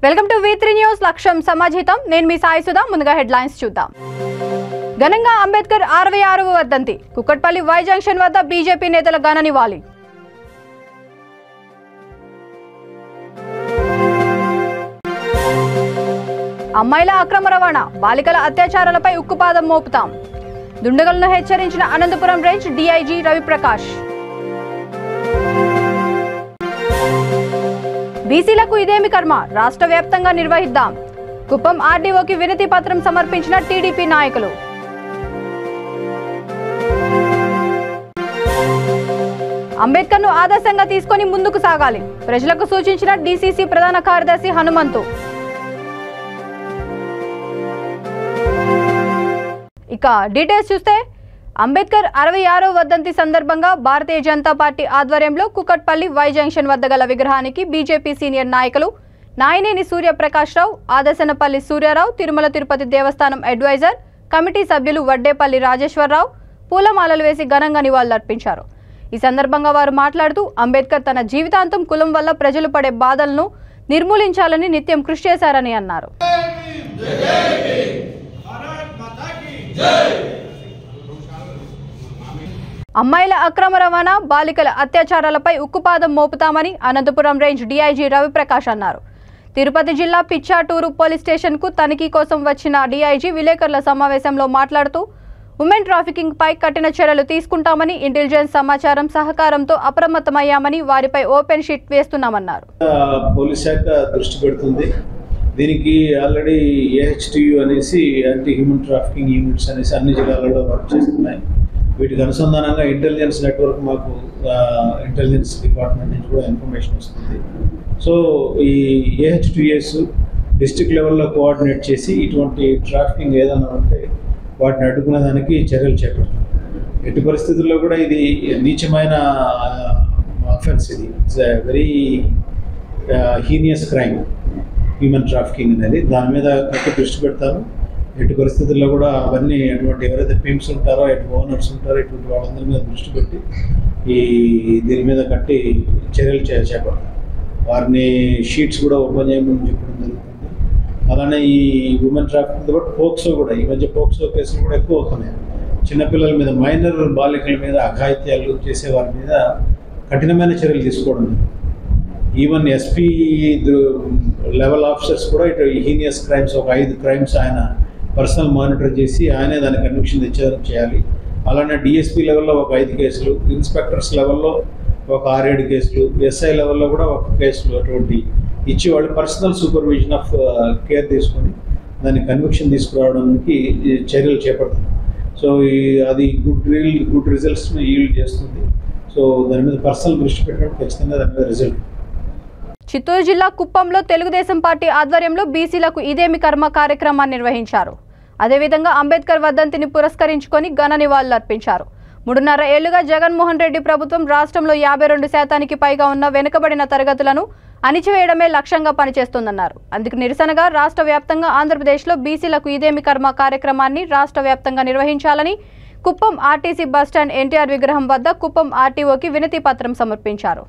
Welcome to V3 news లక్ష్యం సమాజితం నేను మీ సాయి సుధా ముందుగా హెడ్లైన్స్ చూద్దాం ఘనంగా అంబేద్కర్ 66వ వర్ధంతి కుక్కట్పల్లి వై జంక్షన్ వద్ద బీజేపీ నేతల ఘన నివాళి అమ్మాయిల అక్రమ రవాణా బాలికల అత్యాచారాలపై ఉక్కుపాదం మోపుతాం దుండగులను హెచ్చరించిన అనంతపురం రేంజ్ డీఐజీ రవిప్రకాష్ బీసీలకు ఇదేమి కర్మ రాష్ట్ర వ్యాప్తంగా నిర్వహిద్దాం కుప్పం ఆర్డీఓకి వినతి పత్రం సమర్పించిన టీడీపీ నాయకులు అంబేద్కర్ను ఆదర్శంగా తీసుకొని ముందుకు సాగాలి ప్రజలకు సూచించిన డీసీసీ ప్రధాన కార్యదర్శి హనుమంతు ఇక డీటెయిల్స్ చూస్తే అంబేద్కర్ 66వ వర్ధంతి సందర్భంగా భారతీయ జనతా పార్టీ ఆధ్వర్యంలో కుక్కట్పల్లి వై జంక్షన్ వద్ద గల విగ్రహానికి బీజేపీ సీనియర్ నాయకులు నాయనేని సూర్యప్రకాష్ రావు ఆదర్శనపల్లి సూర్యారావు తిరుమల తిరుపతి దేవస్థానం అడ్వైజర్ కమిటీ సభ్యులు వడ్డేపల్లి రాజేశ్వరరావు పూలమాలలు వేసి ఘనంగా నివాళులర్పించారు ఈ సందర్భంగా వారు మాట్లాడుతూ అంబేద్కర్ తన జీవితాంతం కులం వల్ల ప్రజలు పడే బాధలను నిర్మూలించాలని నిత్యం కృషి చేశారని అన్నారు అమ్మాయిల అక్రమ రవాణా బాలికల అత్యాచారాలపై ఉక్కుపాదం మోపుతామని అనంతపురం రేంజ్ డీఐజీ రవిప్రకాష్ అన్నారు తిరుపతి జిల్లా పిచ్చాటూరు పోలీస్ స్టేషన్కు తనిఖీ కోసం వచ్చిన డీఐజీ విలేకరుల సమావేశంలో మాట్లాడుతూ ఉమెన్ ట్రాఫికింగ్ పై కఠిన చర్యలు తీసుకుంటామని ఇంటెలిజెన్స్ సమాచారం సహకారంతో అప్రమత్తమయ్యామని వారిపై ఓపెన్ షీట్ వేస్తున్నామన్నారు పోలీస్ శాఖ దృష్టి పెడుతుంది దీనికి ఆల్రెడీ ఏహెచ్టియు అనేసి యాంటీ హ్యూమన్ ట్రాఫికింగ్ యూనిట్స్ అనేసి అన్ని జిల్లాలలో వర్క్ చేస్తున్నాయి వీటికి అనుసంధానంగా ఇంటెలిజెన్స్ నెట్వర్క్ మాకు ఇంటెలిజెన్స్ డిపార్ట్మెంట్ నుంచి కూడా ఇన్ఫర్మేషన్ వస్తుంది సో ఈ ఏహెచ్టిఎస్ డిస్ట్రిక్ట్ లెవెల్లో కోఆర్డినేట్ చేసి ఇటువంటి ట్రాఫికింగ్ ఏదైనా ఉంటే వాటిని అడ్డుకునేదానికి చర్యలు చేపడతాం ఎట్టి పరిస్థితుల్లో కూడా ఇది నీచమైన అఫెన్స్ ఇది it's very heinous crime human trafficking అనేది దాని మీద కట్టి దృష్టి పెడతారు ఎటు పరిస్థితుల్లో కూడా అవన్నీ అటువంటి ఎవరైతే పిమ్స్ ఉంటారో ఎటు ఓనర్స్ ఉంటారో ఇటువంటి వాళ్ళందరి మీద దృష్టి పెట్టి దీని మీద కట్టి చర్యలు చేపడతారు వారిని షీట్స్ కూడా ఓపెన్ చేయమని చెప్పడం జరుగుతుంది అలానే ఈ ఉమెన్ ట్రాఫికింగ్తో పాటు పోక్సో కూడా ఈ మధ్య పోక్సో కేసులు కూడా ఎక్కువ అవుతున్నాయి చిన్నపిల్లల మీద మైనర్ బాలికల మీద అఘాయిత్యాలు చేసే వారి మీద కఠినమైన చర్యలు తీసుకోవడం ఈవెన్ ఎస్పీ లెవెల్ ఆఫీసర్స్ కూడా ఇటు హీనియస్ క్రైమ్స్ ఒక 5 క్రైమ్స్ ఆయన పర్సనల్ మానిటర్ చేసి ఆయనే దానికి కన్విక్షన్ చేయాలి అలానే డిఎస్పీ లెవెల్లో ఒక 5 కేసులు ఇన్స్పెక్టర్స్ లెవెల్లో ఒక 6-7 కేసులు ఎస్ఐ లెవెల్లో కూడా ఒక కేసులు అటువంటి ఇచ్చి వాళ్ళు పర్సనల్ సూపర్విజన్ ఆఫ్ కేర్ తీసుకొని దాన్ని కన్విక్షన్ తీసుకురావడానికి చర్యలు చేపడతారు సో అది గుడ్ రిజల్ట్స్ని ఈల్డ్ చేస్తుంది సో దాని మీద పర్సనల్ దృష్టి పెట్టినప్పుడు ఖచ్చితంగా దాని మీద రిజల్ట్ చిత్తూరు జిల్లా కుప్పంలో తెలుగుదేశం పార్టీ ఆధ్వర్యంలో బీసీలకు ఇదేమి కర్మ కార్యక్రమాన్ని నిర్వహించారు అదేవిధంగా అంబేద్కర్ వర్ధంతిని పురస్కరించుకొని ఘన నివాళులర్పించారు 3.5 ఏళ్లుగా జగన్మోహన్ రెడ్డి ప్రభుత్వం రాష్ట్రంలో 52% పైగా ఉన్న వెనుకబడిన తరగతులను అణిచివేయడమే లక్ష్యంగా పనిచేస్తోందన్నారు అందుకు నిరసనగా రాష్ట్ర వ్యాప్తంగా ఆంధ్రప్రదేశ్లో బీసీలకు ఇదేమి కర్మ కార్యక్రమాన్ని రాష్ట్ర వ్యాప్తంగా నిర్వహించాలని కుప్పం ఆర్టీసీ బస్టాండ్ ఎన్టీఆర్ విగ్రహం వద్ద కుప్పం ఆర్టీఓకి వినతి పత్రం సమర్పించారు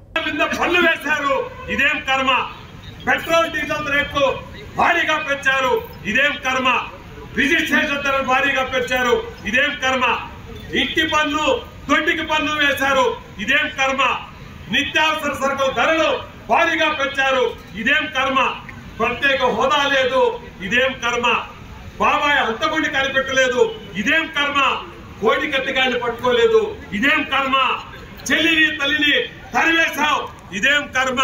ఇదేం కర్మ పెట్రోల్ డీజిల్ రేట్లు భారీగా పెంచారు ఇదేం కర్మ రిజిస్ట్రేషన్ ధరలు భారీగా పెంచారు ఇదేం కర్మ ఇంటి పన్ను దొడ్డికి పన్ను వేశారు ఇదేం కర్మ నిత్యావసర సరుకుల ధరలు భారీగా పెంచారు ఇదేం కర్మ ప్రత్యేక హోదా లేదు ఇదేం కర్మ బాబాయ్ హంతకుడిని కనిపెట్టలేదు ఇదేం కర్మ కోడి కత్తికాయలు పట్టుకోలేదు ఇదేం కర్మ చెల్లిని తల్లిని తరివేశావు ఇదేం కర్మ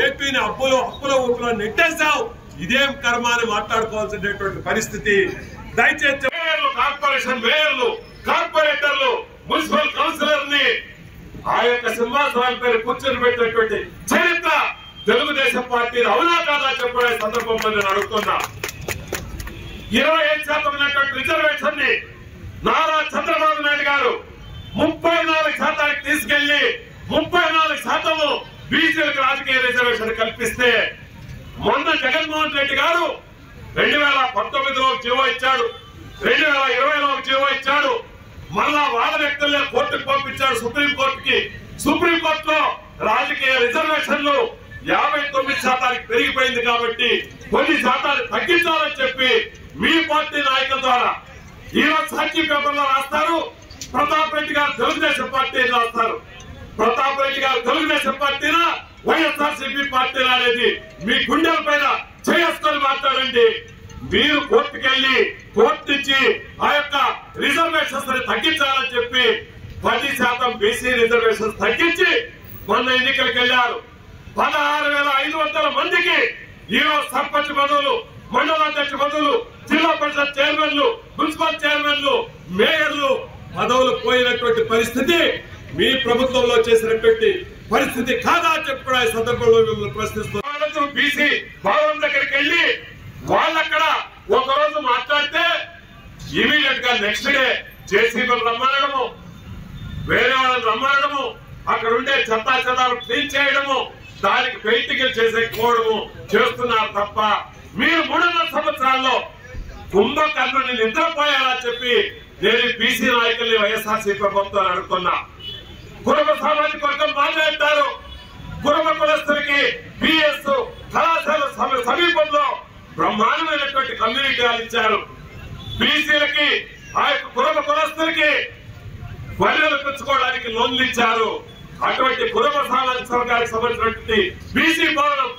ఏపీని అప్పుల ఊపులో నెట్టేశావు ఇదేం కర్మ అని మాట్లాడుకోవాల్సినటువంటి పరిస్థితి దయచేసి కార్పొరేషన్ మేయర్లు కార్పొరేటర్లు మున్సిపల్ కౌన్సిలర్ ని ఆ యొక్క సింహాసనాల పేరు కూర్చొని పెట్టినటువంటి చరిత్ర తెలుగుదేశం పార్టీ అవునా కాదా చెప్పే సందర్భంలో నేను అడుగుతున్నా 25% ఉన్నటువంటి రిజర్వేషన్ ని నారా చంద్రబాబు నాయుడు గారు 34% తీసుకెళ్లి 34% బీసీలకు రాజకీయ రిజర్వేషన్ కల్పిస్తే మొన్న జగన్మోహన్ రెడ్డి గారు 2019లో జీవో ఇచ్చాడు 2020లో జీవో ఇచ్చాడు మళ్ళా వాళ్ళ వ్యక్తులే కోర్టుకు పంపించాడు సుప్రీంకోర్టులో రాజకీయ రిజర్వేషన్లు 59% పెరిగిపోయింది కాబట్టి కొన్ని శాతాన్ని తగ్గించాలని చెప్పి మీ పార్టీ నాయకుల ద్వారా ఈరోజు సాక్షి పేపర్లో రాస్తారు. ప్రతాప్ రెడ్డి గారు తెలుగుదేశం పార్టీ రాస్తారు. ప్రతాప్ రెడ్డి గారు తెలుగుదేశం పార్టీనా వైఎస్ఆర్సీపీ పార్టీనా అనేది మీ గుండెల పైన చేసుకొని మాట్లాడండి. మీరు కోర్టుకెళ్లి కోర్టు నుంచి ఆ యొక్క రిజర్వేషన్స్ తగ్గించాలని చెప్పి 10% బీసీ రిజర్వేషన్స్ తగ్గించి మొన్న ఎన్నికలకు వెళ్లారు. 16,500 మందికి ఈరోజు సర్పంచ్ పదవులు, మండలాధ్యక్ష పదవులు, జిల్లా పరిషత్ చైర్మన్లు, మున్సిపల్ చైర్మన్లు, మేయర్లు పదవులు పోయినటువంటి పరిస్థితి మీ ప్రభుత్వంలో చేసినటువంటి పరిస్థితి కాదా అని చెప్పి కూడా ఈ సందర్భంలో మిమ్మల్ని ప్రశ్నిస్తున్నారు. బీసీ భవనం దగ్గరికి వెళ్లి వాళ్ళక్కడ ఒక రోజు మాట్లాడితే ఇమీడియట్ గా నెక్స్ట్ డే జేసీబీలు రమ్మనడము, వేరే వాళ్ళని రమ్మనడము, అక్కడ ఉండే చెత్తా చెదాలు క్లీన్ చేయడము, దానికి పెయింటింగ్ చేసేకపోవడము చేస్తున్నారు తప్ప మీరు 3.5 సంవత్సరాల్లో కుంభకర్ణుని నిద్రపోయారని చెప్పి నేను బీసీ నాయకుల్ని వైఎస్ఆర్సీ ప్రభుత్వాన్ని అడుగుతున్నా. కుటుంబ సామాజిక వర్గం మాట్లాడతారు. కుటుంబ కులస్తులకి బిఎస్ కళాశాల సమీపంలో బ్రహ్మాండమైనటువంటి కమ్యూనిటీ హాల్ ఇచ్చారు. బీసీలకి ఆ యొక్క కుటుంబ కులస్తులకి బర్రెలు పెంచుకోవడానికి లోన్లు ఇచ్చారు. అటువంటి కుటుంబ సామాజిక వర్గానికి సంబంధించినటువంటి బీసీ భవనం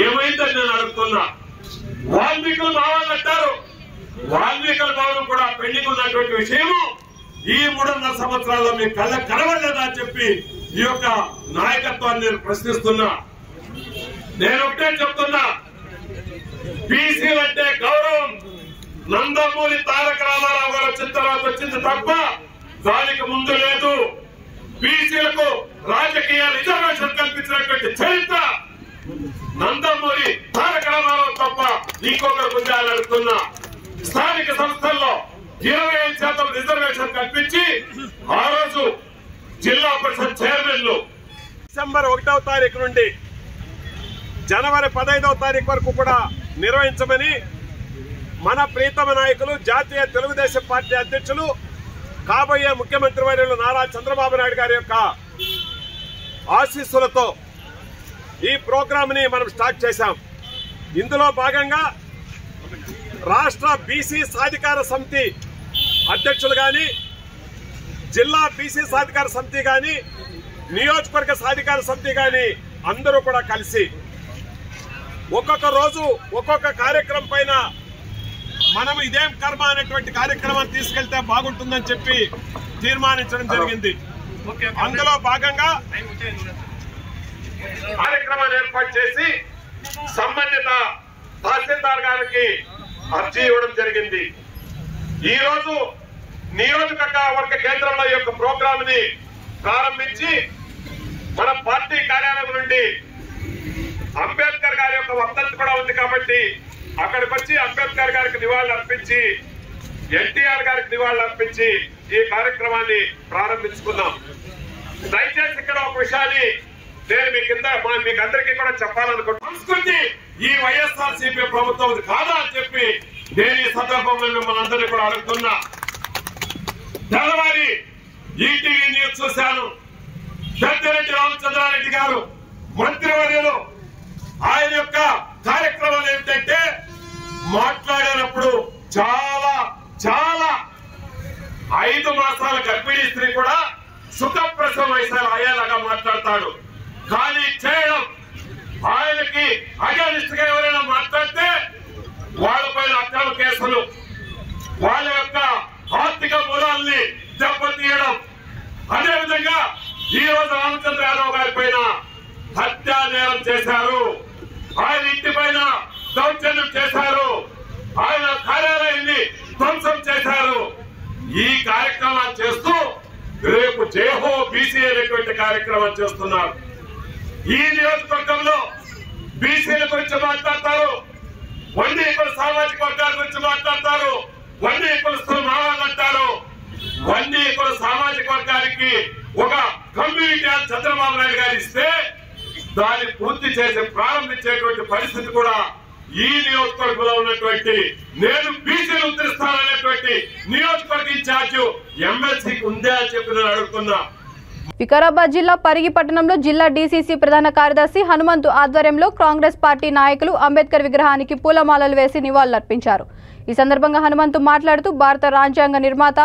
ఏమైందని నేను అడుగుతున్నా. వాల్మీకులు మా వాళ్ళు అంటారు. వాల్మీకుల భవనం కూడా పెండింగ్ ఉన్నటువంటి విషయము ఈ 3.5 సంవత్సరాల్లో మీ కళ్ళకు కనబడలేదా అని చెప్పి ఈ యొక్క నాయకత్వాన్ని నేను ప్రశ్నిస్తున్నా. నేను ఒకటే చెప్తున్నా, బీసీలంటే గౌరవం నందమూరి తారక రామారావు గారు వచ్చిన తర్వాత వచ్చింది తప్ప దానికి ముందు లేదు. బీసీలకు రాజకీయ రిజర్వేషన్ కల్పించినటువంటి చరిత్ర నందమూరి తారక రామారావు తప్ప ఇంకొకరు గుంజాలని అడుగుతున్నా. స్థానిక సంస్థల్లో 25% రిజర్వేషన్ కల్పించి ఆ రోజు జిల్లా పరిషత్ చైర్మన్లు డిసెంబర్ 1వ తారీఖు నుండి జనవరి 15వ తారీఖు వరకు కూడా నిర్వహించమని మన ప్రీతమ నాయకులు జాతీయ తెలుగుదేశం పార్టీ అధ్యక్షులు కాబోయే ముఖ్యమంత్రి వర్యులు నారా చంద్రబాబు నాయుడు గారి యొక్క ఆశీస్సులతో ఈ ప్రోగ్రామ్ ని మనం స్టార్ట్ చేశాం. ఇందులో భాగంగా రాష్ట్ర బీసీ సాధికార సమితి అధ్యక్షులు గాని, జిల్లా బీసీ సాధికార సమితి గాని, నియోజకవర్గ సాధికార సమితి గాని అందరూ కూడా కలిసి ఒక్కొక్క రోజు ఒక్కొక్క కార్యక్రమం పైన మనం ఇదేం కర్మ అనేటువంటి కార్యక్రమాన్ని తీసుకెళ్తే బాగుంటుందని చెప్పి తీర్మానించడం జరిగింది. అందులో భాగంగా కార్యక్రమాన్ని ఏర్పాటు చేసి సంబంధిత తహసీల్దార్ గారికి అర్జీ ఇవ్వడం జరిగింది. ఈ రోజు నియోజకవర్గ కేంద్రంలో ఈ యొక్క ప్రోగ్రామ్ ని ప్రారంభించి మన పార్టీ కార్యాలయం నుండి అంబేద్కర్ గారి యొక్క వర్ధంతి కూడా ఉంది కాబట్టి అక్కడికి వచ్చి అంబేద్కర్ గారికి నివాళులు అర్పించి, ఎన్టీఆర్ గారికి నివాళులు అర్పించి ఈ కార్యక్రమాన్ని ప్రారంభించుకున్నాం. దయచేసి ఇక్కడ ఒక విషయాన్ని నేను మీకు అందరికీ కూడా చెప్పాలనుకుంటున్నాను. సంస్కృతి ఈ వైఎస్ఆర్సీపీ ప్రభుత్వం కాదా అని చెప్పి నేను ఈ సందర్భంలో మిమ్మల్ని అందరినీ కూడా అడుగుతున్నా. తెల్లవారి ఈటీవీ న్యూస్ చూశాను. పెద్దిరెడ్డి రామచంద్రారెడ్డి గారు మంత్రివర్యులు ఆయన యొక్క కార్యక్రమాలు ఏమిటంటే మాట్లాడినప్పుడు చాలా చాలా 5 మాసాల గర్భిణీ స్త్రీ కూడా సుఖప్రసవ వయసులో అయ్యేలాగా మాట్లాడతాడు. కానీ చేయడం ఆయనకి అగనిస్ట్ గా ఎవరైనా మాట్లాడితే వాళ్ళపైన అక్రమ కేసులు, వాళ్ళ యొక్క ఆర్థిక మూలాల్ని దెబ్బతీయడం. అదేవిధంగా ఈ రోజు రామచంద్ర యాదవ్ గారి పైన హత్యా నేరం చేశారు. ఆయన ఇంటి పైన దౌర్జన్యం చేశారు. ఆయన కార్యాలయాన్ని ధ్వంసం చేశారు. ఈ కార్యక్రమాలు చేస్తూ రేపు జేహో బీసీ అనేటువంటి కార్యక్రమం చేస్తున్నారు. ఈ నియోజకవర్గంలో బీసీల గురించి మాట్లాడతారు, వన్నీ కుల సామాజిక వర్గాల గురించి మాట్లాడతారు, వన్నీ కులస్తులు మావాళ్ళంటారు. వన్నీ కుల సామాజిక వర్గానికి ఒక కమ్యూనిటీ హాల్ చంద్రబాబు నాయుడు గారు ఇస్తే దాన్ని పూర్తి చేసి ప్రారంభించేటువంటి పరిస్థితి కూడా ఈ నియోజకవర్గంలో ఉన్నటువంటి నేను బీసీలు ఉద్ధరిస్తాననేటువంటి నియోజకవర్గ ఇన్ఛార్జ్ ఎమ్మెల్సీకి ఉందే అని చెప్పి నేను అడుగుతున్నా. వికారాబాద్ జిల్లా పరిగి పట్టణంలో జిల్లా డీసీసీ ప్రధాన కార్యదర్శి హనుమంతు ఆధ్వర్యంలో కాంగ్రెస్ పార్టీ నాయకులు అంబేద్కర్ విగ్రహానికి పూలమాలలు వేసి నివాళులర్పించారు. ఈ సందర్భంగా హనుమంతు మాట్లాడుతూ భారత రాజ్యాంగ నిర్మాత,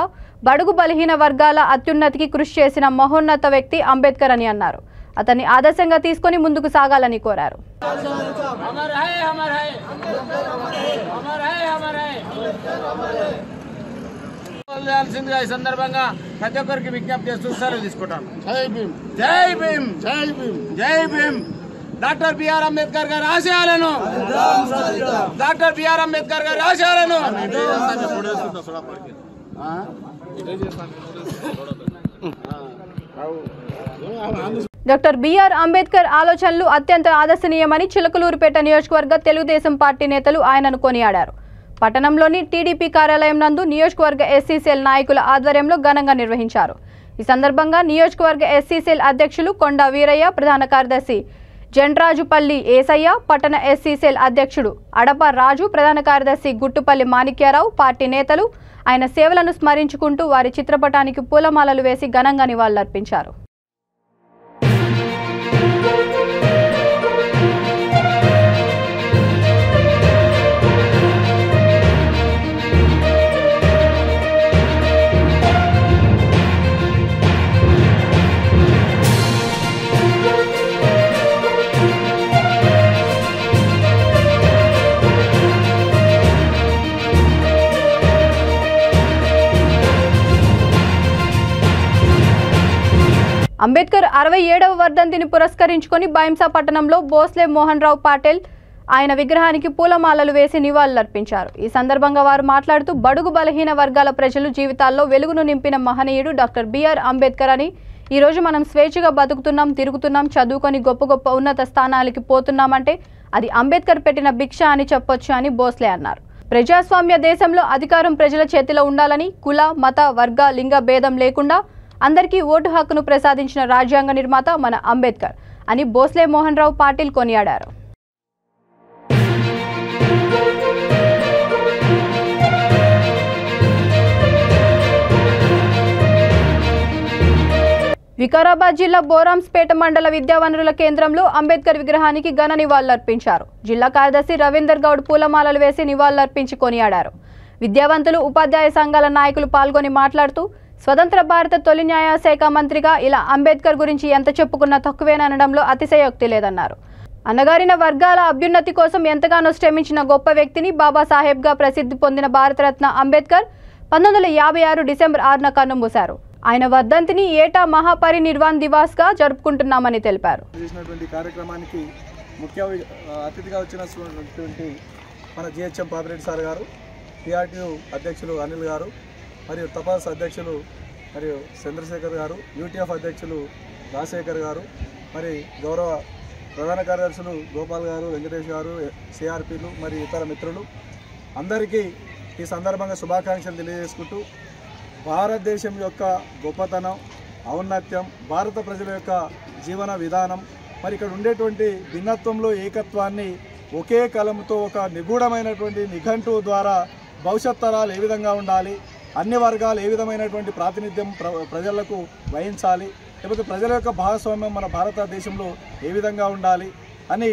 బడుగు బలహీన వర్గాల అత్యున్నతికి కృషి చేసిన మహోన్నత వ్యక్తి అంబేద్కర్ అని అన్నారు. అతన్ని ఆదర్శంగా తీసుకొని ముందుకు సాగాలని కోరారు. ఈ సందర్భంగా ప్రతి ఒక్కరికి విజ్ఞప్తి చేస్తూ సెలవు తీసుకుంటాను. జై భీమ్, జై భీమ్, జై భీమ్, జై భీమ్. డాక్టర్ బిఆర్ అంబేద్కర్ గారి ఆశయాలను, డాక్టర్ బిఆర్ అంబేద్కర్ గారి ఆశయాలను డాక్టర్ బిఆర్ అంబేద్కర్ ఆలోచనలు అత్యంత ఆదర్శనీయమని చిలకలూరుపేట నియోజకవర్గ తెలుగుదేశం పార్టీ నేతలు ఆయనను కొనియాడారు. పట్టణంలోని టీడీపీ కార్యాలయం నందు నియోజకవర్గ ఎస్సీసీఎల్ నాయకుల ఆధ్వర్యంలో ఘనంగా నిర్వహించారు. ఈ సందర్భంగా నియోజకవర్గ ఎస్సీసీఎల్ అధ్యక్షులు కొండ వీరయ్య, ప్రధాన కార్యదర్శి జండ్రాజుపల్లి ఏసయ్య, పట్టణ ఎస్సీసీఎల్ అధ్యక్షుడు అడప రాజు, ప్రధాన కార్యదర్శి గుట్టుపల్లి మాణిక్యారావు, పార్టీ నేతలు ఆయన సేవలను స్మరించుకుంటూ వారి చిత్రపటానికి పూలమాలలు వేసి ఘనంగా నివాళులర్పించారు. అంబేద్కర్ 67వ వర్ధంతిని పురస్కరించుకొని బైంసా పట్టణంలో భోస్లే మోహన్ రావు పాటిల్ ఆయన విగ్రహానికి పూలమాలలు వేసి నివాళులర్పించారు. ఈ సందర్భంగా వారు మాట్లాడుతూ బడుగు బలహీన వర్గాల ప్రజలు జీవితాల్లో వెలుగును నింపిన మహనీయుడు డాక్టర్ బిఆర్ అంబేద్కర్ అని, ఈ రోజు మనం స్వేచ్ఛగా బతుకుతున్నాం, తిరుగుతున్నాం, చదువుకొని గొప్ప గొప్ప ఉన్నత స్థానాలకి పోతున్నామంటే అది అంబేద్కర్ పెట్టిన భిక్ష అని చెప్పొచ్చు అని భోస్లే అన్నారు. ప్రజాస్వామ్య దేశంలో అధికారం ప్రజల చేతిలో ఉండాలని, కుల, మత, వర్గ, లింగ భేదం లేకుండా అందరికీ ఓటు హక్కును ప్రసాదించిన రాజ్యాంగ నిర్మాత మన అంబేద్కర్ అని భోస్లే మోహన్ రావు పాటిల్ కొనియాడారు. వికారాబాద్ జిల్లా బోరాంస్పేట మండల విద్యావనరుల కేంద్రంలో అంబేద్కర్ విగ్రహానికి ఘన నివాళులర్పించారు. జిల్లా కార్యదర్శి రవీందర్ గౌడ్ పూలమాలలు వేసి నివాళులర్పించి కొనియాడారు. విద్యావంతులు, ఉపాధ్యాయ సంఘాల నాయకులు పాల్గొని మాట్లాడుతూ స్వతంత్ర భారత తొలి న్యాయశాఖ మంత్రిగా ఇలా అంబేద్కర్ గురించి ఎంత చెప్పుకున్నా తక్కువేననడంలో అతిశయోక్తి లేదన్నారు. అణగారిన వర్గాల అభ్యున్నతి కోసం ఎంతగానో శ్రమించిన గొప్ప వ్యక్తిని, బాబాసాహెబ్గా ప్రసిద్ధి పొందిన భారతరత్న అంబేద్కర్ 1956 డిసెంబర్ 6న కన్నుమూశారు. ఆయన వర్ధంతిని ఏటా మహాపరినిర్వాణ్ దివాస్గా జరుపుకుంటున్నామని తెలిపారు. కార్యక్రమానికి ముఖ్య అతిథిగా వచ్చినటువంటి మన జిహెచ్ఎం పాపిరెడ్డి సార్ గారు, పిఆర్టీయూ అధ్యక్షులు అనిల్ గారు, మరియు తపాస్ అధ్యక్షులు మరియు చంద్రశేఖర్ గారు, యూటీఎఫ్ అధ్యక్షులు రాజశేఖర్ గారు, మరి గౌరవ ప్రధాన కార్యదర్శులు గోపాల్ గారు, వెంకటేష్ గారు, సిఆర్పీలు మరియు ఇతర మిత్రులు అందరికీ ఈ సందర్భంగా శుభాకాంక్షలు తెలియజేసుకుంటూ, భారతదేశం యొక్క గొప్పతనం, ఔన్నత్యం, భారత ప్రజల యొక్క జీవన విధానం, మరి ఇక్కడ ఉండేటువంటి భిన్నత్వంలో ఏకత్వాన్ని ఒకే కలంతో ఒక నిగూఢమైనటువంటి నిఘంటువు ద్వారా భవిష్యత్ తరాలు ఏ విధంగా ఉండాలి, అన్ని వర్గాలు ఏ విధమైనటువంటి ప్రాతినిధ్యం ప్రజలకు వహించాలి, లేకపోతే ప్రజల యొక్క భాగస్వామ్యం మన భారతదేశంలో ఏ విధంగా ఉండాలి అని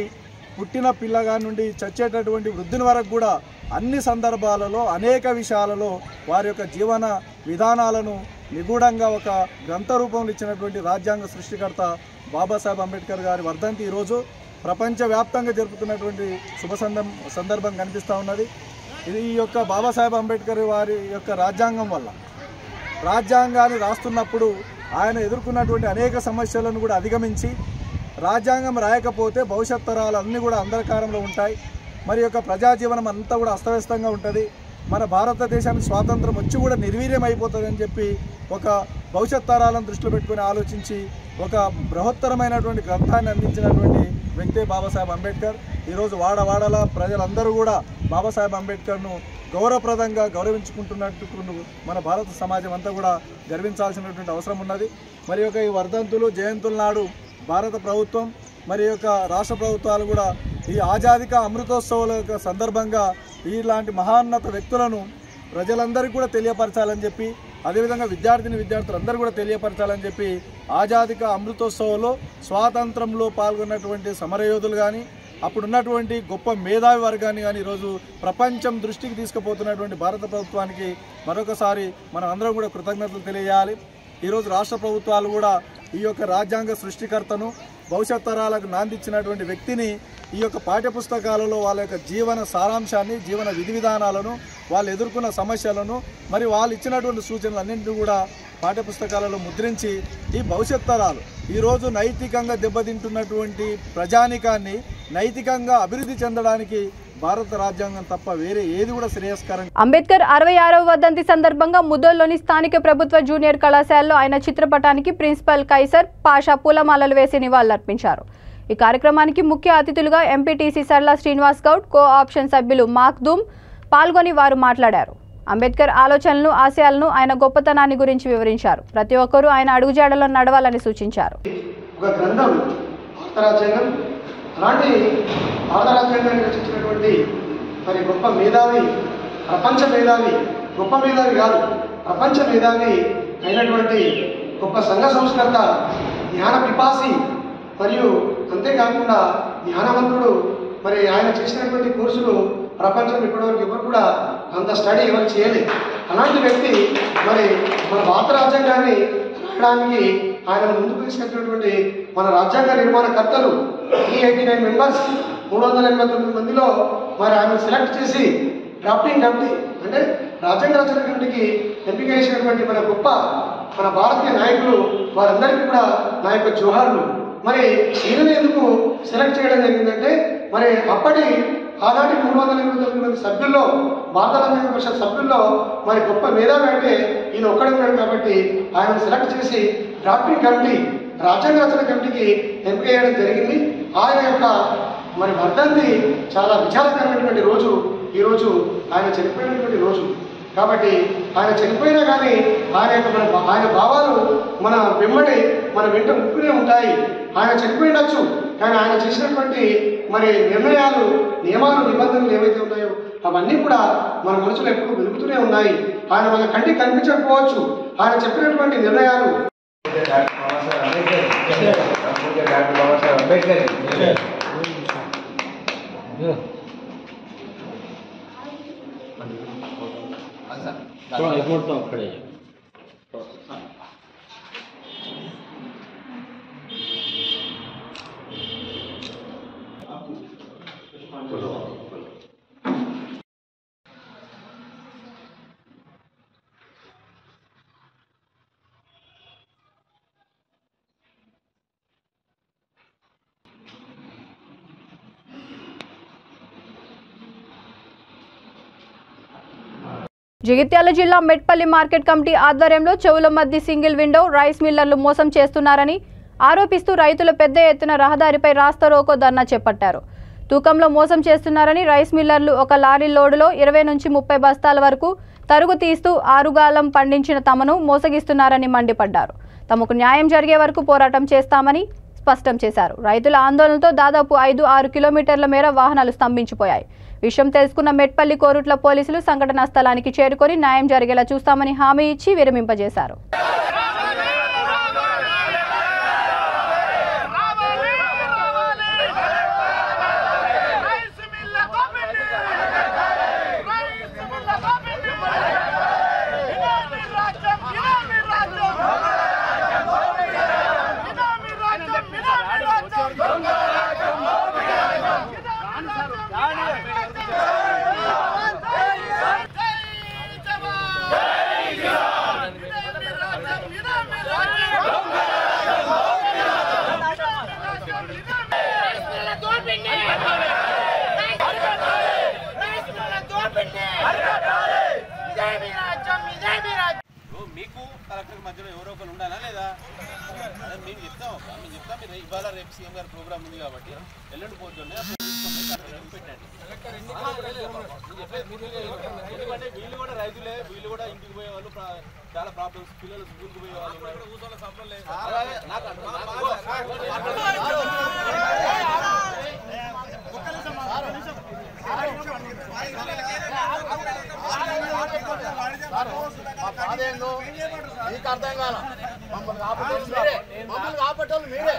పుట్టిన పిల్లగా నుండి చచ్చేటటువంటి వృద్ధుల వరకు కూడా అన్ని సందర్భాలలో అనేక విషయాలలో వారి యొక్క జీవన విధానాలను నిగూఢంగా ఒక గ్రంథ రూపంలో ఇచ్చినటువంటి రాజ్యాంగ సృష్టికర్త బాబాసాహెబ్ అంబేద్కర్ గారి వర్ధంతి ఈరోజు ప్రపంచవ్యాప్తంగా జరుపుతున్నటువంటి శుభ సందర్భం కనిపిస్తూ ఉన్నది. ఇది ఈ యొక్క బాబాసాహెబ్ అంబేద్కర్ వారి యొక్క రాజ్యాంగం వల్ల, రాజ్యాంగాన్ని రాస్తున్నప్పుడు ఆయన ఎదుర్కొన్నటువంటి అనేక సమస్యలను కూడా అధిగమించి రాజ్యాంగం రాయకపోతే భవిష్యత్ తరాలన్నీ కూడా అంధకారంలో ఉంటాయి, మరి యొక్క ప్రజాజీవనం అంతా కూడా అస్తవ్యస్తంగా ఉంటుంది, మన భారతదేశానికి స్వాతంత్రం వచ్చి కూడా నిర్వీర్యం అయిపోతుందని చెప్పి ఒక భవిష్యత్ తరాలను దృష్టిలో పెట్టుకుని ఆలోచించి ఒక బృహత్తరమైనటువంటి గ్రంథాన్ని అందించినటువంటి వ్యక్తే బాబాసాహెబ్ అంబేద్కర్. ఈరోజు వాడవాడలా ప్రజలందరూ కూడా బాబాసాహెబ్ అంబేద్కర్ను గౌరవప్రదంగా గౌరవించుకుంటున్నట్టు మన భారత సమాజం అంతా కూడా గర్వించాల్సినటువంటి అవసరం ఉన్నది. మరి యొక్క ఈ వర్ధంతులు, జయంతుల నాడు భారత ప్రభుత్వం మరి యొక్క రాష్ట్ర ప్రభుత్వాలు కూడా ఈ ఆజాదీ కా అమృతోత్సవాల సందర్భంగా ఇలాంటి మహోన్నత వ్యక్తులను ప్రజలందరికీ కూడా తెలియపరచాలని చెప్పి అదేవిధంగా విద్యార్థులందరూ కూడా తెలియపరచాలని చెప్పి ఆజాదీక అమృతోత్సవంలో స్వాతంత్రంలో పాల్గొన్నటువంటి సమరయోధులు కానీ అప్పుడున్నటువంటి గొప్ప మేధావి వర్గాన్ని కానీ ఈరోజు ప్రపంచం దృష్టికి తీసుకుపోతున్నటువంటి భారత ప్రభుత్వానికి మరొకసారి మనం అందరం కూడా కృతజ్ఞతలు తెలియజేయాలి. ఈరోజు రాష్ట్ర ప్రభుత్వాలు కూడా ఈ యొక్క రాజ్యాంగ సృష్టికర్తను భవిష్యత్ తరాలకు నాందించినటువంటి వ్యక్తిని ఈ యొక్క పాఠ్యపుస్తకాలలో వాళ్ళ యొక్క జీవన సారాంశాన్ని, జీవన విధి విధానాలను, వాళ్ళు ఎదుర్కొన్న సమస్యలను, మరి వాళ్ళు ఇచ్చినటువంటి సూచనలన్నింటినీ కూడా పాఠ్యపుస్తకాలలో ముద్రించి ఈ భవిష్యత్ తరాలు ఈరోజు నైతికంగా దెబ్బతింటున్నటువంటి ప్రజానికాన్ని నైతికంగా అభివృద్ధి చెందడానికి భారత రాజ్యాంగం తప్ప వేరే ఏది కూడా శ్రేయస్కరం. అంబేద్కర్ 66వ వర్ధంతి సందర్భంగా ముదోల్లోని స్థానిక ప్రభుత్వ జూనియర్ కళాశాలలో ఆయన చిత్రపటానికి ప్రిన్సిపల్ కైసర్ పాషా పూలమాలలు వేసి నివాళులర్పించారు. ఈ కార్యక్రమానికి ముఖ్య అతిథులుగా ఎంపీటీసీ సర్లా శ్రీనివాస్ గౌడ్, కో ఆప్షన్ సభ్యులు మాక్దూమ్ పాల్గొని వారు మాట్లాడారు. అంబేద్కర్ ఆలోచనలను, ఆశయాలను, ఆయన గొప్పతనాన్ని గురించి వివరించారు. ప్రతి ఒక్కరూ ఆయన అడుగుజాడలో నడవాలని సూచించారు. ఒక గ్రంథం భారతరాజ్యాంగం, అలాంటి భారతరాజ్యాంగాన్ని రచించినటువంటి మరి గొప్ప మేధావి, ప్రపంచ మేధావి, గొప్ప మేధావి కాదు ప్రపంచ మేధావి అయినటువంటి గొప్ప సంఘ సంస్కర్త, జ్ఞాన పిపాసి, మరియు అంతేకాకుండా జ్ఞానవంతుడు. మరి ఆయన చేసినటువంటి కోర్సులు ప్రపంచం ఇప్పటివరకు ఎవరు కూడా అంత స్టడీ ఎవరు చేయలేదు. అలాంటి వ్యక్తి మరి మన భారత రాజ్యాంగాన్ని రాయడానికి ఆయన ముందుకు తీసుకెళ్తున్నటువంటి మన రాజ్యాంగ నిర్మాణకర్తలు 389 మెంబర్స్, 389 మందిలో మరి ఆయన సెలెక్ట్ చేసి డ్రాఫ్టింగ్ కమిటీ అంటే రాజ్యాంగ రచన కమిటీకి ఎంపిక చేసినటువంటి మన భారతీయ నాయకులు వారందరికీ కూడా నా యొక్క జోహార్లు. మరి ఈయనని ఎందుకు సెలెక్ట్ చేయడం జరిగిందంటే మరి ఆనాటి 389 మంది సభ్యుల్లో, భారత రాజ్యాంగ పరిషత్ సభ్యుల్లో మరి గొప్ప మేధావి అంటే ఈయన ఒక్కడే ఉన్నాడు కాబట్టి ఆయన సెలెక్ట్ చేసి డ్రాఫ్టింగ్ కమిటీ, రాజ్యాంగ రచన కమిటీకి ఎంపిక చేయడం జరిగింది. ఆయన యొక్క మరి వర్ధంతి చాలా విచారకరమైనటువంటి రోజు. ఈరోజు ఆయన చనిపోయినటువంటి రోజు కాబట్టి ఆయన చనిపోయినా కానీ ఆయన భావాలు మన వెంబడి మన వెంట ముక్కునే ఉంటాయి. ఆయన చనిపోయినచ్చు కానీ ఆయన చేసినటువంటి మరి నిర్ణయాలు, నియమాలు, నిబంధనలు ఏవైతే ఉన్నాయో అవన్నీ కూడా మన మనసులో ఎప్పుడు వెలుగుతూనే ఉన్నాయి. ఆయన మన కంటికి కనిపించకపోవచ్చు, ఆయన చెప్పినటువంటి నిర్ణయాలు జగిత్యాల జిల్లా మెట్పల్లి మార్కెట్ కమిటీ ఆధ్వర్యంలో చెవుల మధ్య సింగిల్ విండో రైస్ మిల్లర్లు మోసం చేస్తున్నారని ఆరోపిస్తూ రైతులు పెద్ద ఎత్తున రహదారిపై రాస్తారోకో ధర్నా చేపట్టారు. తూకంలో మోసం చేస్తున్నారని రైస్ మిల్లర్లు ఒక లారీ లోడులో 20 నుంచి 30 బస్తాల వరకు తరుగు తీస్తూ ఆరుగాలం పండించిన తమను మోసగిస్తున్నారని మండిపడ్డారు. తమకు న్యాయం జరిగే వరకు పోరాటం చేస్తామని స్పష్టం చేశారు. రైతుల ఆందోళనతో దాదాపు 5-6 కిలోమీటర్ల మేర వాహనాలు స్తంభించిపోయాయి. విషయం తెలుసుకున్న మెట్పల్లి కోరుట్ల పోలీసులు సంఘటనా స్థలానికి చేరుకొని న్యాయం జరిగేలా చూస్తామని హామీ ఇచ్చి విరమింపజేశారు. మీకు కలెక్టర్ మధ్యలో ఎవరో ఒకరు ఉండాలా లేదా? అదే మేము చెప్తాం మీరు ఇవాళ రేపు సీఎం గారి ప్రోగ్రామ్ ఉంది కాబట్టి ఎల్లుండి పోతుండే పెట్టండి. ఎందుకంటే వీళ్ళు కూడా రైతులే, వీళ్ళు కూడా ఇంటికి పోయే వాళ్ళు, చాలా ప్రాబ్లమ్స్, పిల్లలు స్కూల్కి పోయే వాళ్ళు ఏందో మీకు అర్థం కాల. మమ్మల్ని కాపాడేటోళ్ళు మీరే.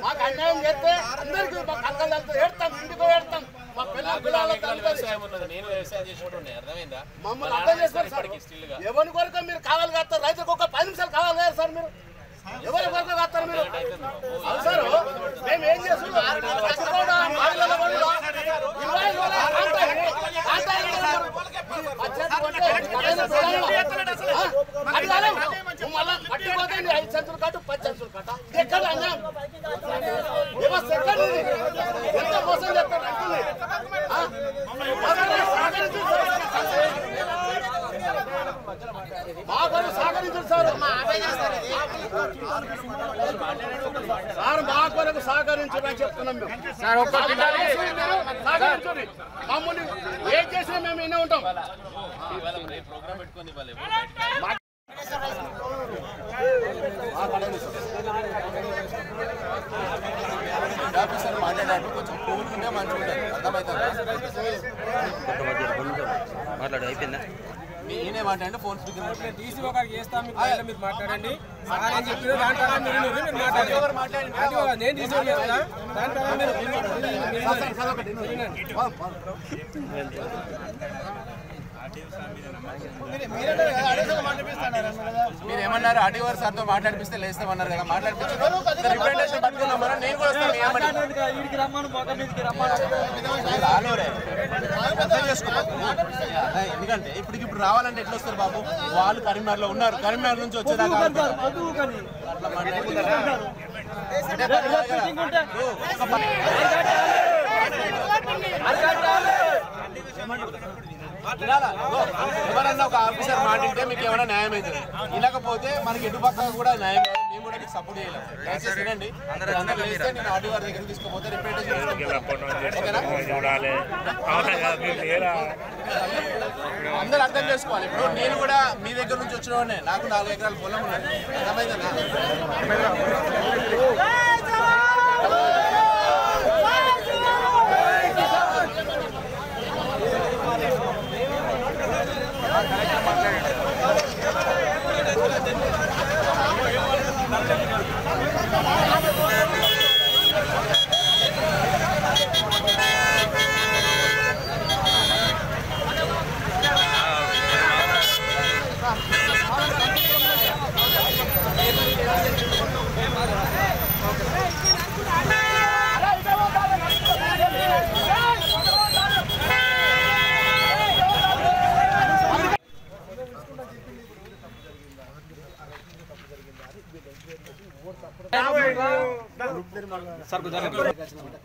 మాకు అన్యాయం చేస్తే అందరికీ మా కళ్ళ ఏడతాం, ఇంటికి ఏడతాం. మా పిల్లలకు మమ్మల్ని అర్థం చేస్తారు సార్. ఎవరి కొరకు మీరు కావాలి కాస్తారు? రైతులకు ఒక 10 నిమిషాలు కావాలి కదా సార్? మీరు ఎవరి కొరకు కాస్తారు మీరు? సార్ మేము ఏం చేస్తున్నాం? పట్టిపోతే 5 సెంచులు కట్టు 10 సెంచులు కట్ట ఎక్కడ అన్యాయం? వ్యవస్థ ఎక్కడ ఎంత మోసం చేస్తారు? మా కొరకు సహకరించారు సార్. సార్ మా కొరకు సహకరించారని చెప్తున్నాం మేము. సహకరించండి. మమ్మల్ని ఏం చేసినా మేము వినే ఉంటాం. ప్రోగ్రామ్ పెట్టుకుంది ఆఫీసర్ మాట్లాడారు, కొంచెం కూల్గా మంచిగా ఉంటుంది. అర్థమవుతుందా? మాట్లాడు అయిపోయిందా? నేనే మాట్లాడండి. ఫోన్ స్పీకర్ టీసీ ఒకరికి చేస్తాం, మీరు మాట్లాడండి. అని చెప్పిన దాంట్లో మీరు మాట్లాడండి. నేను తీసుకొని చేస్తా దాంట్లో మీరు ఏమన్నారు? ఆర్టీఓ సార్తో మాట్లాడిపిస్తే లేస్తామన్నారు కదా, మాట్లాడిపించారు. రిప్రజెంటేషన్ పట్టుకున్నాం మనం. నేను కూడా వస్తాను. ఎందుకంటే ఇప్పుడు రావాలంటే ఎట్లా వస్తారు బాబు? వాళ్ళు కరీంనగర్లో ఉన్నారు, కరీంనగర్ నుంచి వచ్చేదాకా అట్లా ఎవరన్నా ఒక ఆఫీసర్ మాట్లాడితే మీకు ఏమైనా న్యాయం అవుతుంది. ఇలాకపోతే మనకి ఎటు పక్క కూడా న్యాయం కాదు. మేము కూడా మీకు సపోర్ట్ చేయలేము. దయచేసి వినండి. అందరూ వేస్తే నేను ఆర్డీ వారి దగ్గర తీసుకుపోతే రిప్రజెంటేషన్ అందరూ అర్థం చేసుకోవాలి. ఇప్పుడు నేను కూడా మీ దగ్గర నుంచి వచ్చిన వాడినే. నాకు 4 ఎకరాల పొలం ఉన్నది. అర్థమైందా?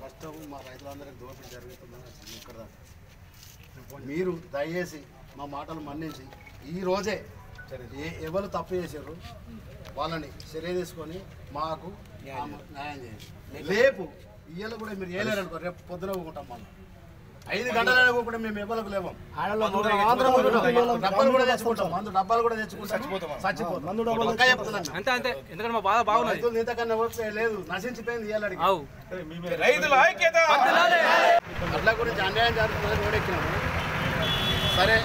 కష్టం మా రైతులందరికీ దోపిడీ జరుగుతుందని ఇక్కడ మీరు దయచేసి మా మాటలు మన్నించి ఈ రోజే ఎవరు తప్పు చేశారు వాళ్ళని చర్య తీసుకొని మాకు న్యాయం చేయండి. రేపు ఇయ్యాల కూడా మీరు చేయలేరనుకో, రేపు పొద్దున ఊకుంటాం. మళ్ళీ 5 గంటలైనా కూడా మేము ఎవరికి లేవం. డబ్బాలు కూడా తెచ్చుకుంటాం, మందు డబ్బాలు కూడా తెచ్చుకుంటాం, చచ్చిపోతాం. చెప్తున్నాను అంతే. ఎందుకంటే మా బాధ బాగుంది. ఇంతకన్నా లేదు, నశించిపోయింది. అట్లా గురించి అన్యాయం జరుగుతుంది. రోడెక్కినాము. సరే,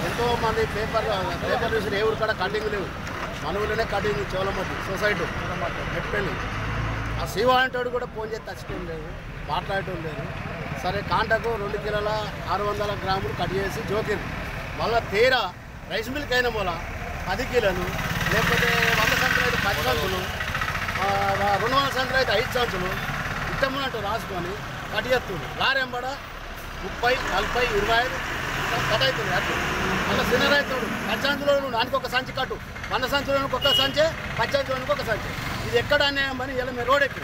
ఎంతో మంది పేపర్ చూసిన ఏ ఊరు కూడా కటింగ్ లేవు. మన ఊళ్ళోనే కటింగ్ చోళమట్టి సొసైటీ నెట్పెళ్ళి. ఆ శివ అంటాడు కూడా ఫోన్ చేసి తచ్చుకోవడం లేదు, మాట్లాడటం లేదు. సరే, కాంటకు 2 కిలోల 600 గ్రాములు కట్ చేసి జోకింది. మళ్ళీ తీరా రైస్ మిల్క్ అయిన మూల 10 కిలోలు, లేకపోతే 100 సంచులు అయితే 10 సంచులు, 200 సంచులు అయితే 5 సంచులు ఇట్టమున్నట్టు రాసుకొని కట్ చేస్తుంది. లారెంబడ 30, 40, 25 కట్ అవుతుంది. అట్లా మళ్ళీ చిన్న రైతుడు 10 సంచులో దానికి ఒక సంచి కట్టు, 100 సంచులకు ఒక సంచి, 10 సంచులకు ఒక సంచి. ఇది ఎక్కడ అన్యాయం అని ఇలా మేము రోడ్ ఎక్కి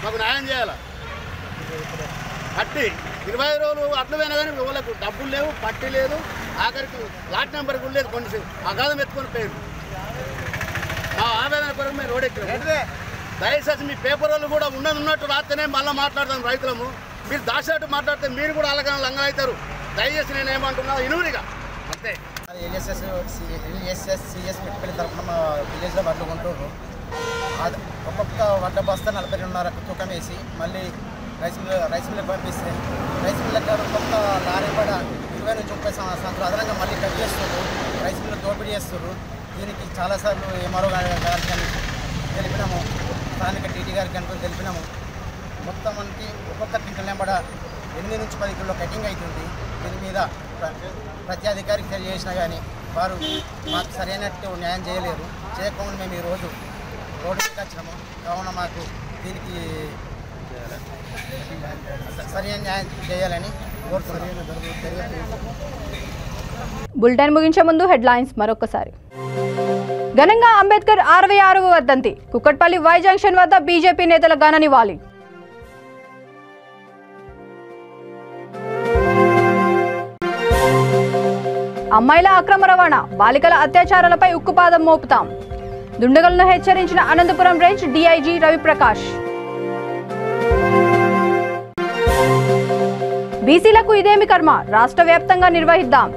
మాకు న్యాయం చేయాలి. పట్టి 20 రోజులు అట్లు పోయినా కానీ వాళ్ళకు డబ్బులు లేవు, పట్టి లేదు, ఆఖరికి లాట్ నెంబర్ కూడా లేదు. కొన్ని అగాధం ఎత్తుకొని పోయింది. మా ఆవేదన కొరకు మేము రోడ్ ఎక్కినాం. దయచేసి మీ పేపర్ వాళ్ళు కూడా ఉన్నట్టు రాస్తేనే మళ్ళీ మాట్లాడతాం రైతులము. మీరు దాచినట్టు మాట్లాడితే మీరు కూడా అలాగే లంగా అవుతారు. దయచేసి నేను ఏమంటున్నా ఇనువురిగా అంతే. సిఎస్ పెట్టుబడి తరఫున మా విలేజ్లో వడ్లు కొంటున్నారు. ఒక్కొక్క వడ్ల బస్తా 42.5 తూకం వేసి మళ్ళీ రైస్ మిల్లకు పంపిస్తే రైస్ మిల్లకు ఒక్కొక్క లారీ కూడా 20 నుంచి 30 సంవత్సరాలు అదనంగా మళ్ళీ కట్ చేస్తున్నారు. రైస్ మిల్లు దోపిడీ చేస్తున్నారు. దీనికి చాలాసార్లు ఎంఆర్ఓ గారికి తెలిపినాము, స్థానిక టీటీ గారికి అనుకుని తెలిపినాము. మొత్తం మనకి ఒక్కొక్క క్వింటల్ నెంబడ 8 నుంచి 10 కిలో కటింగ్ అవుతుంది. దీని మీద ప్రతి అధికారికి తెలియజేసినా కానీ వారు మాకు సరైనట్టు న్యాయం చేయలేరు. చేయకుండా మేము ఈరోజు రోడ్డు మీద వచ్చినాము. కావున మాకు దీనికి సరైన న్యాయం చేయాలని కోరుతున్నాను. బులెటిన్ ముగించే ముందు హెడ్లైన్స్ మరొకసారి. ఘనంగా అంబేద్కర్ 66వ వర్ధంతి. కుక్కట్పల్లి వై జంక్షన్ వద్ద బీజేపీ నేతల ఘన నివాళి. అమ్మాయిల అక్రమ రవాణా, బాలికల అత్యాచారాలపై ఉక్కుపాదం మోపుతాం. దుండగులను హెచ్చరించిన అనంతపురం రేంజ్ డీఐజీ రవిప్రకాష్. బీసీలకు ఇదేమి కర్మ, రాష్ట్ర వ్యాప్తంగా నిర్వహిద్దాం.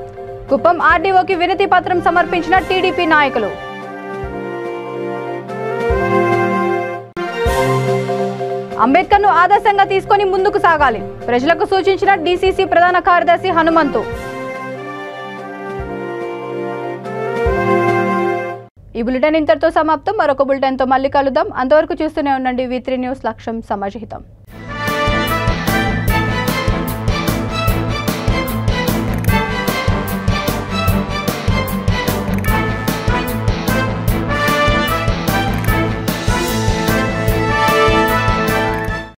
కుప్పం ఆర్డీఓకి వినతి పత్రం సమర్పించిన టీడీపీ నాయకులు. అంబేద్కర్ను ఆదర్శంగా తీసుకొని ముందుకు సాగాలి, ప్రజలకు సూచించిన డీసీసీ ప్రధాన కార్యదర్శి హనుమంతు. ఈ బులెటిన్ ఇంతటితో సమాప్తం. మరొక బులెటిన్తో మళ్ళీ కలుద్దాం. అంతవరకు చూస్తూనే ఉండండి V3 న్యూస్, లక్ష్యం సమాజహితం.